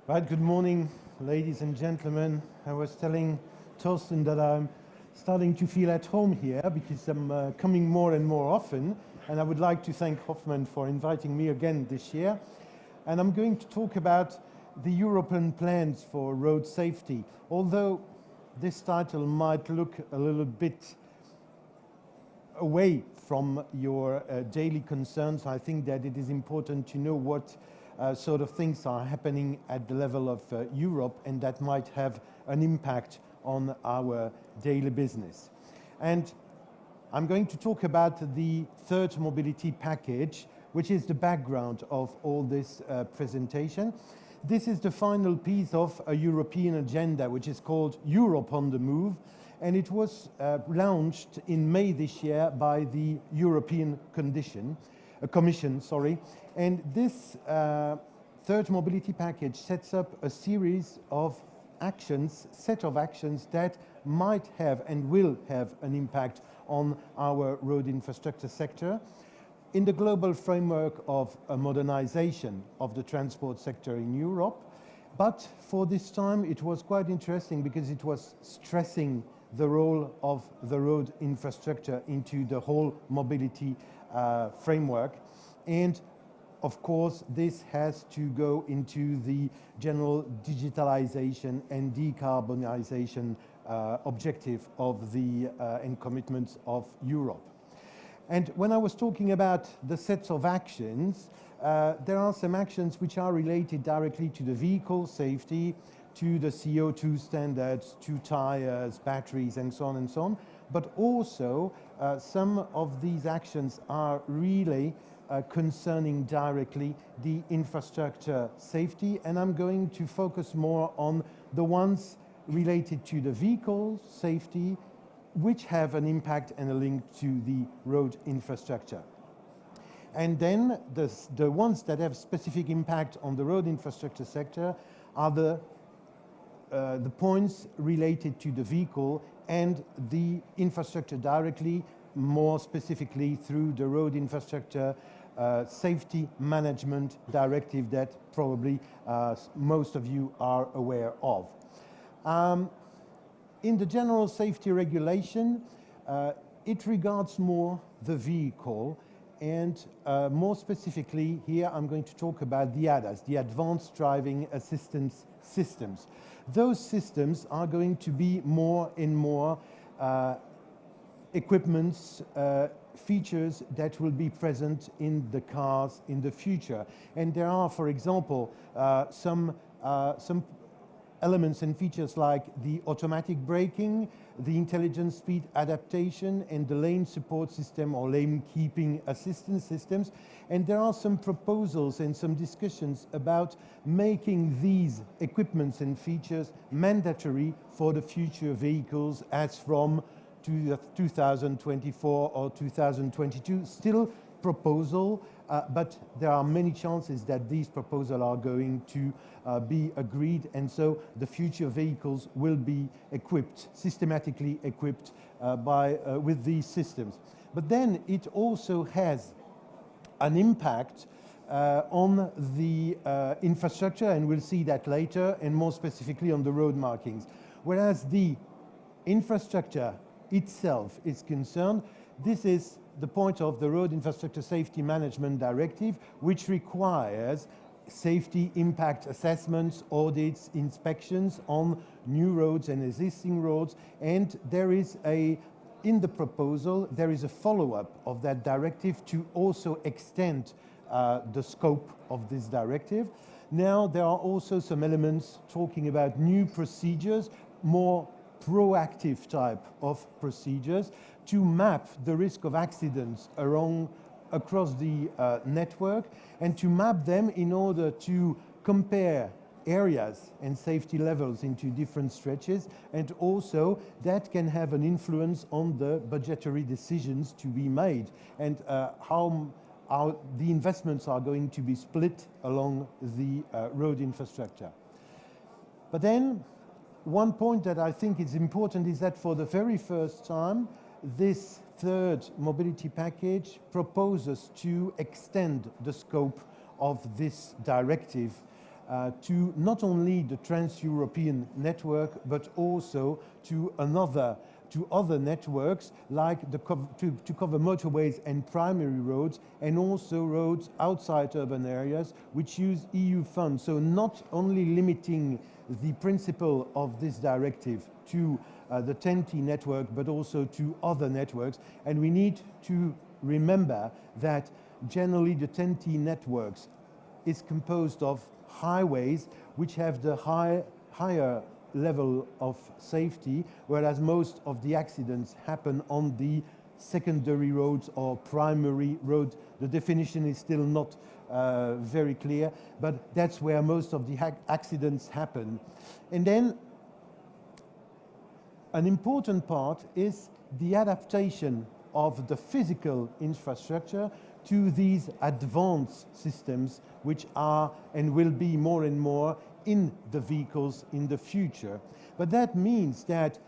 Right, good morning, ladies and gentlemen. I was telling Torsten that I'm starting to feel at home here because I'm coming more and more often, and I would like to thank Hofmann for inviting me again this year. And I'm going to talk about the European plans for road safety. Although this title might look a little bit away from your daily concerns, I think that it is important to know what sort of things are happening at the level of Europe, and that might have an impact on our daily business. And I'm going to talk about the third mobility package, which is the background of all this presentation. This is the final piece of a European agenda, which is called Europe on the Move, and it was launched in May this year by the European Commission. And this third mobility package sets up a series of set of actions that might have and will have an impact on our road infrastructure sector in the global framework of a modernization of the transport sector in Europe. But for this time, it was quite interesting because it was stressing the role of the road infrastructure into the whole mobility framework. And of course, this has to go into the general digitalization and decarbonization objective of the and commitments of Europe. And when I was talking about the sets of actions, there are some actions which are related directly to the vehicle safety, to the CO2 standards, to tires, batteries, and so on, but also some of these actions are really concerning directly the infrastructure safety, and I'm going to focus more on the ones related to the vehicle safety, which have an impact and a link to the road infrastructure. And then the ones that have specific impact on the road infrastructure sector are the points related to the vehicle and the infrastructure directly, more specifically through the road infrastructure safety management directive that probably most of you are aware of. In the general safety regulation, it regards more the vehicle, and more specifically here I'm going to talk about the ADAS, the Advanced Driving Assistance Systems. Those systems are going to be more and more equipments, features that will be present in the cars in the future. And there are, for example, some elements and features like the automatic braking, the intelligent speed adaptation, and the lane support system or lane keeping assistance systems. And there are some proposals and some discussions about making these equipments and features mandatory for the future vehicles as from 2024 or 2022. Still proposal, but there are many chances that these proposals are going to be agreed, and so the future vehicles will be equipped, systematically equipped with these systems. But then it also has an impact on the infrastructure, and we'll see that later, and more specifically on the road markings. Whereas the infrastructure itself is concerned, this is the point of the Road Infrastructure Safety Management Directive, which requires safety impact assessments, audits, inspections on new roads and existing roads. And there is in the proposal, there is a follow-up of that directive to also extend the scope of this directive. Now, there are also some elements talking about new procedures, more proactive type of procedures to map the risk of accidents across the network, and to map them in order to compare areas and safety levels into different stretches, and also that can have an influence on the budgetary decisions to be made and how the investments are going to be split along the road infrastructure. But then one point that I think is important is that for the very first time, this third mobility package proposes to extend the scope of this directive to not only the trans-European network, but also to other networks, like to cover motorways and primary roads, and also roads outside urban areas which use EU funds. So not only limiting the principle of this directive to the TEN-T network, but also to other networks. And we need to remember that generally the TEN-T networks is composed of highways which have the higher level of safety, whereas most of the accidents happen on the secondary roads or primary roads. The definition is still not very clear, but that's where most of the accidents happen. And then an important part is the adaptation of the physical infrastructure to these advanced systems which are and will be more and more in the vehicles in the future. But that means that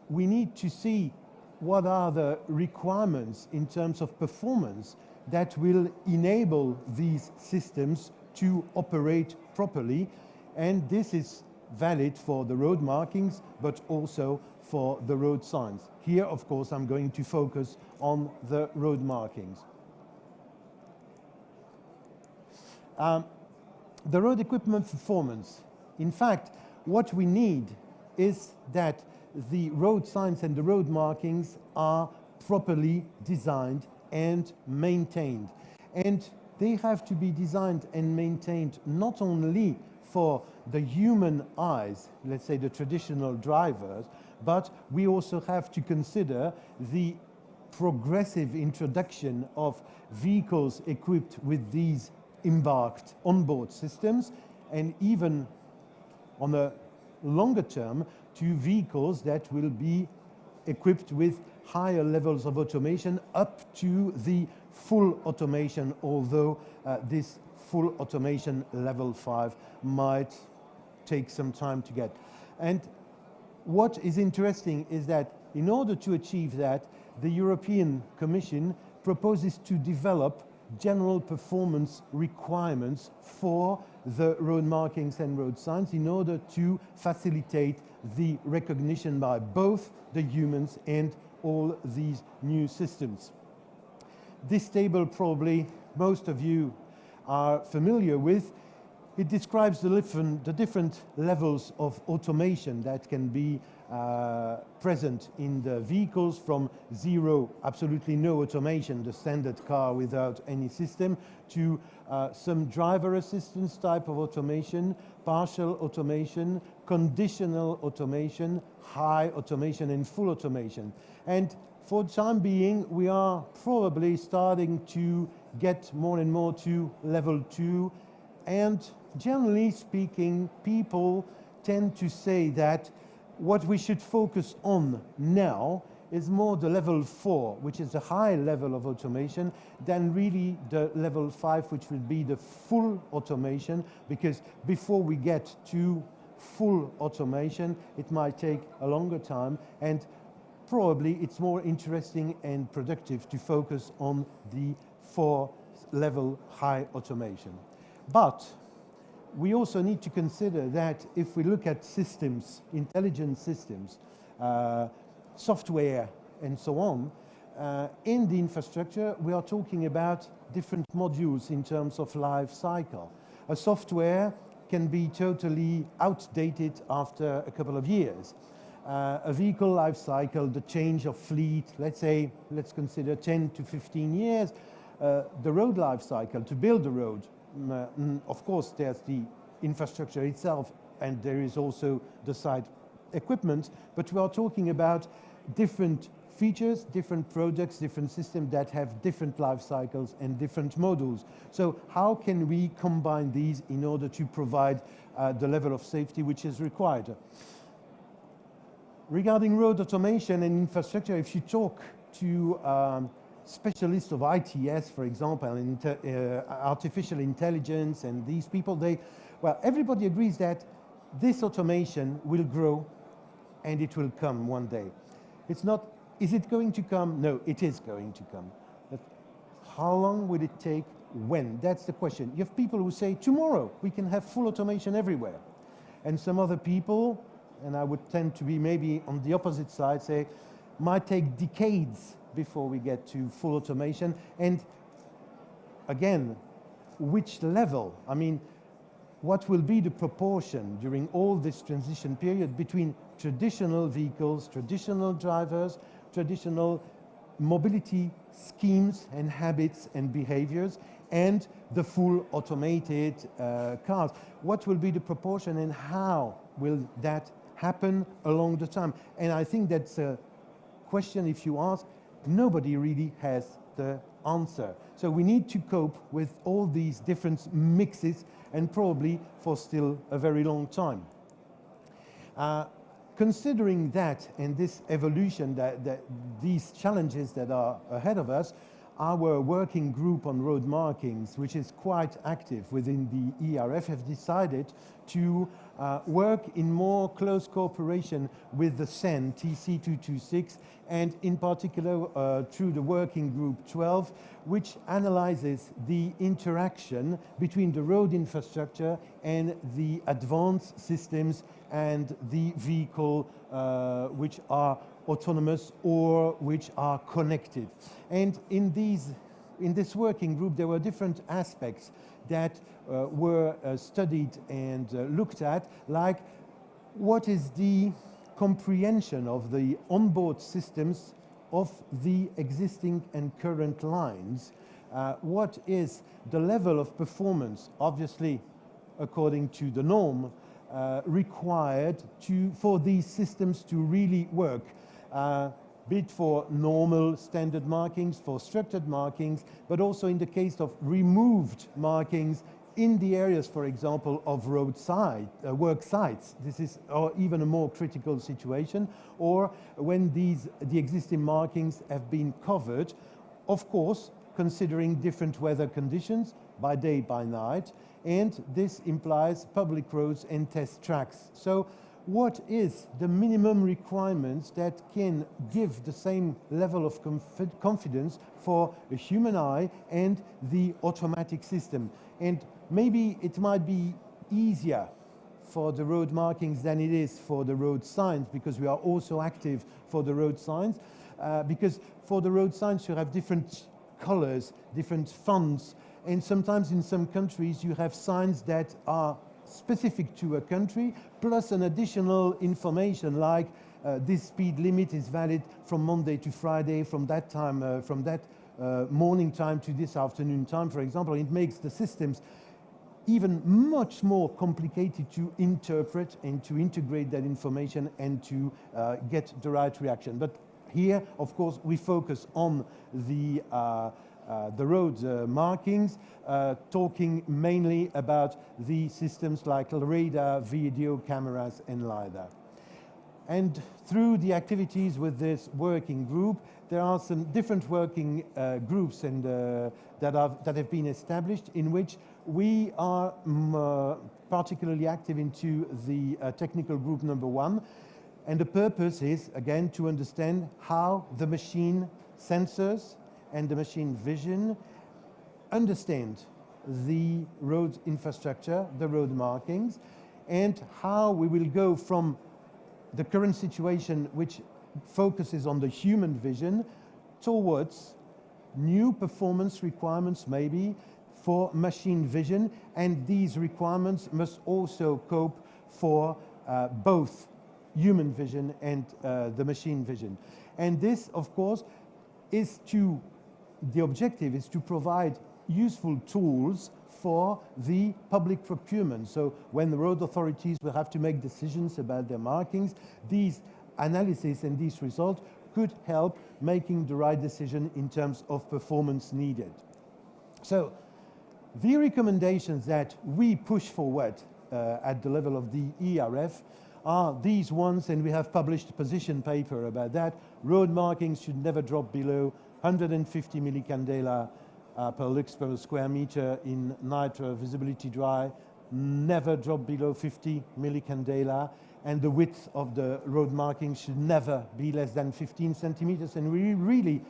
we need to see what are the requirements in terms of performance that will enable these systems to operate properly. And this is valid for the road markings, but also for the road signs. Here, of course, I'm going to focus on the road markings. The road equipment performance. In fact, what we need is that the road signs and the road markings are properly designed and maintained. And they have to be designed and maintained not only for the human eyes, let's say the traditional drivers, but we also have to consider the progressive introduction of vehicles equipped with these embarked onboard systems, and even on a longer term to vehicles that will be equipped with higher levels of automation up to the full automation, although this full automation level 5 might take some time to get. And what is interesting is that in order to achieve that, the European Commission proposes to develop general performance requirements for the road markings and road signs in order to facilitate the recognition by both the humans and all these new systems. This table probably most of you are familiar with. It describes the different levels of automation that can be present in the vehicles, from zero, absolutely no automation, the standard car without any system, to some driver assistance type of automation, partial automation, conditional automation, high automation, and full automation. And for the time being, we are probably starting to get more and more to level 2, and generally speaking, people tend to say that what we should focus on now is more the level 4, which is a high level of automation, than really the level 5, which will be the full automation, because before we get to full automation, it might take a longer time, and probably it's more interesting and productive to focus on the 4-level high automation. But we also need to consider that if we look at systems, intelligent systems, software, and so on, in the infrastructure, we are talking about different modules in terms of life cycle. A software can be totally outdated after a couple of years. A vehicle life cycle, the change of fleet, let's consider 10 to 15 years. The road life cycle, to build a road, of course, there's the infrastructure itself, and there is also the site equipment, but we are talking about different features, different products, different systems that have different life cycles and different modules. So how can we combine these in order to provide the level of safety which is required? Regarding road automation and infrastructure, if you talk to specialists of ITS, for example, and artificial intelligence, and these people, everybody agrees that this automation will grow and it will come one day. It's not, is it going to come? No, it is going to come. But How long will it take? When? That's the question. You have people who say, tomorrow we can have full automation everywhere. And some other people, and I would tend to be maybe on the opposite side, say, might take decades before we get to full automation. And again, which level? I mean, what will be the proportion during all this transition period between traditional vehicles, traditional drivers, traditional mobility schemes and habits and behaviors, and the full automated cars? What will be the proportion and how will that happen along the time? And I think that's a question, if you ask, nobody really has the answer. So we need to cope with all these different mixes, and probably for still a very long time. Considering that and this evolution, these challenges that are ahead of us, our working group on road markings, which is quite active within the ERF, have decided to work in more close cooperation with the CEN TC226, and in particular through the working group 12, which analyzes the interaction between the road infrastructure and the advanced systems and the vehicle which are autonomous or which are connected. And in this working group, there were different aspects that were studied and looked at, like what is the comprehension of the onboard systems of the existing and current lines? What is the level of performance, obviously according to the norm, required for these systems to really work? Be it for normal standard markings, for structured markings, but also in the case of removed markings in the areas, for example, of roadside work sites. This is even a more critical situation, or when the existing markings have been covered, of course, considering different weather conditions by day, by night, and this implies public roads and test tracks. So what is the minimum requirements that can give the same level of confidence for a human eye and the automatic system? And maybe it might be easier for the road markings than it is for the road signs, because we are also active for the road signs, because for the road signs you have different colors, different fonts, and sometimes in some countries you have signs that are specific to a country, plus an additional information like this speed limit is valid from Monday to Friday, from that time, from that morning time to this afternoon time, for example. It makes the systems even much more complicated to interpret and to integrate that information and to get the right reaction. But here, of course, we focus on the road markings, talking mainly about the systems like radar, video cameras, and LiDAR. And through the activities with this working group, there are some different working groups and that have been established, in which we are particularly active into the technical group number 1. And the purpose is, again, to understand how the machine sensors and the machine vision understand the road infrastructure, the road markings, and how we will go from the current situation, which focuses on the human vision, towards new performance requirements maybe for machine vision, and these requirements must also cope for both human vision and the machine vision. And this, of course, the objective is to provide useful tools for the public procurement. So when the road authorities will have to make decisions about their markings, these analysis and these results could help making the right decision in terms of performance needed. So the recommendations that we push forward at the level of the ERF are these ones, and we have published a position paper about that. Road markings should never drop below 150 millicandela per lux per square meter in night visibility dry, never drop below 50 millicandela, and the width of the road marking should never be less than 15 centimeters. And we really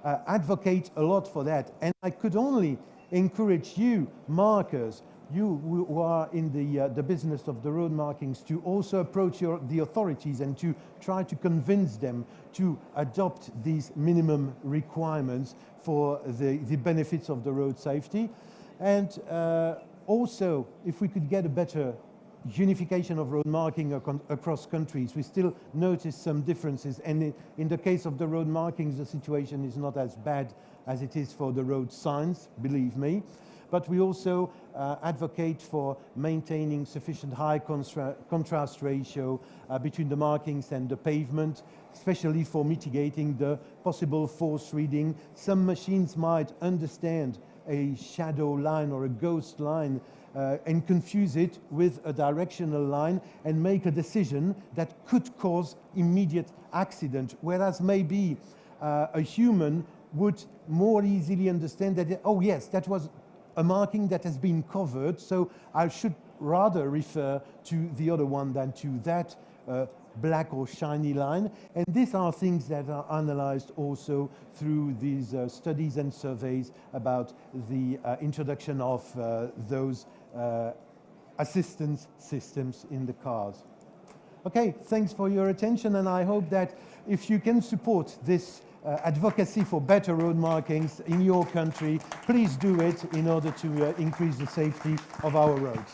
advocate a lot for that. And I could only encourage you, markers, you who are in the business of the road markings, to also approach the authorities and to try to convince them to adopt these minimum requirements for the benefits of the road safety. And also, if we could get a better unification of road marking across countries, we still notice some differences. And in the case of the road markings, the situation is not as bad as it is for the road signs, believe me. But we also advocate for maintaining sufficient high contrast ratio between the markings and the pavement, especially for mitigating the possible false reading. Some machines might understand a shadow line or a ghost line and confuse it with a directional line and make a decision that could cause immediate accident, whereas maybe a human would more easily understand that, oh yes, that was a marking that has been covered, so I should rather refer to the other one than to that black or shiny line. And these are things that are analyzed also through these studies and surveys about the introduction of those assistance systems in the cars. Okay, thanks for your attention, and I hope that if you can support this advocacy for better road markings in your country, please do it in order to increase the safety of our roads.